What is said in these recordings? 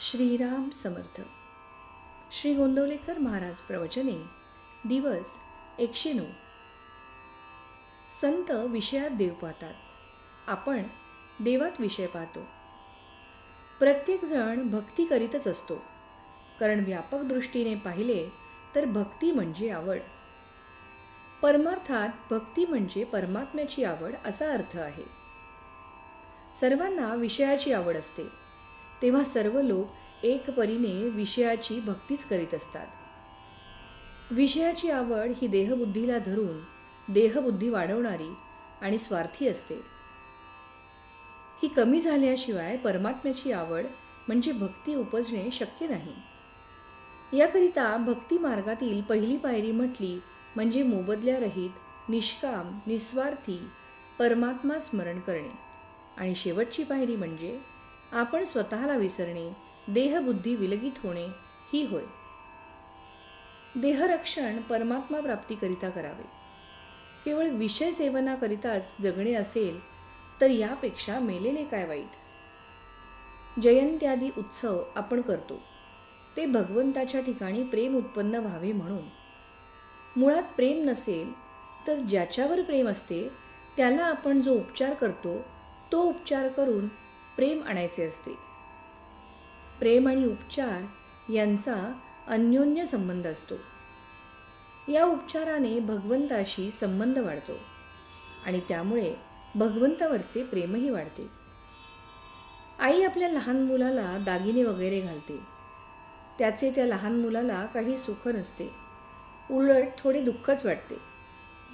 श्रीराम समर्थ. श्री गोंदवलेकर महाराज प्रवचने दिवस 109. संत विषयात देव पाहतात, आपण देवात विषय पाहतो. प्रत्येकजण भक्ती करीतच असतो, कारण व्यापक दृष्टीने पाहिले तर भक्ती म्हणजे आवड. परमार्थात भक्ती म्हणजे परमात्म्याची आवड असा अर्थ आहे. सर्वांना विषयाची आवड असते, तेव्हा सर्व लोक एक परीने विषयाची भक्तीच करीत असतात. विषयाची आवड ही देहबुद्धीला धरून देहबुद्धी वाढवणारी आणि स्वार्थी असते. ही कमी झाल्याशिवाय परमात्म्याची आवड म्हणजे भक्ती उपजणे शक्य नाही. याकरिता भक्ती मार्गातील पहिली पायरी म्हटली म्हणजे मोबदल्यारहित निष्काम निस्वार्थी परमात्मा स्मरण करणे, आणि शेवटची पायरी म्हणजे आपण स्वतःला विसरणे, देहबुद्धी विलगित होणे ही होय. देहरक्षण परमात्मा प्राप्तीकरिता करावे. केवळ विषय सेवनाकरिताच जगणे असेल तर यापेक्षा मेलेले काय वाईट. जयंत्यादी उत्सव आपण करतो ते भगवंताच्या ठिकाणी प्रेम उत्पन्न व्हावे म्हणून. मुळात प्रेम नसेल तर ज्याच्यावर प्रेम असते त्याला आपण जो उपचार करतो तो उपचार करून प्रेम आणायचे असते. प्रेम आणि उपचार यांचा अन्योन्य संबंध असतो. या उपचाराने भगवंताशी संबंध वाढतो आणि त्यामुळे भगवंतावरचे प्रेमही वाढते. आई आपल्या लहान मुलाला दागिने वगैरे घालते. त्याचे त्या लहान मुलाला काही सुख नसते, उलट थोडे दुःखच वाटते.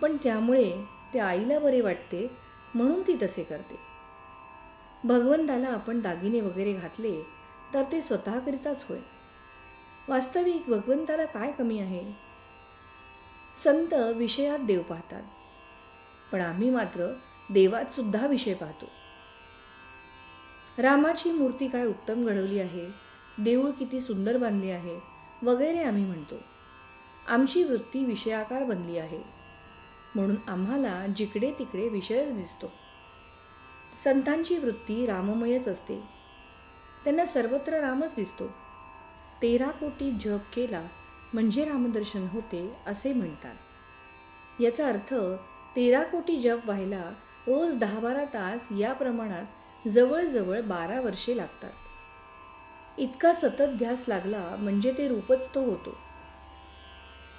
पण त्यामुळे त्या आईला बरे वाटते म्हणून ती तसे करते. भगवंताला आपण दागिने वगैरे घातले तर ते स्वतःकरिताच होय. वास्तविक भगवंताला काय कमी आहे. संत विषयात देव पाहतात, पण आम्ही मात्र देवात सुद्धा विषय पाहतो. रामाची मूर्ती काय उत्तम घडवली आहे, देऊळ किती सुंदर बांधले आहे वगैरे आम्ही म्हणतो. आमची वृत्ती विषयाकार बनली आहे, म्हणून आम्हाला जिकडे तिकडे विषयच दिसतो. संतांची वृत्ती राममयच असते, त्यांना सर्वत्र रामच दिसतो. 13 कोटी जप केला म्हणजे रामदर्शन होते असे म्हणतात. याचा अर्थ 13 कोटी जप व्हायला रोज 10-12 तास या प्रमाणात जवळजवळ 12 वर्षे लागतात. इतका सतत ध्यास लागला म्हणजे ते रूपच तो होतो.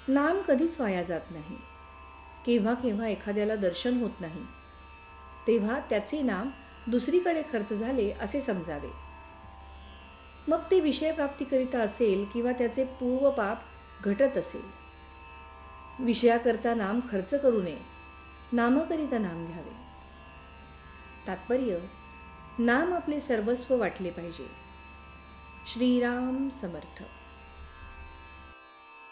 नाम कधीच वाया जात नाही. केव्हा केव्हा एखाद्याला दर्शन होत नाही, तेव्हा त्याचे नाम दुसरीकडे खर्च झाले असे समजावे. मग ते विषयप्राप्तीकरिता असेल किंवा त्याचे पूर्वपाप घटत असेल. विषयाकरता नाम खर्च करू नये, नामाकरिता नाम घ्यावे. तात्पर्य, नाम आपले सर्वस्व वाटले पाहिजे. श्रीराम समर्थ.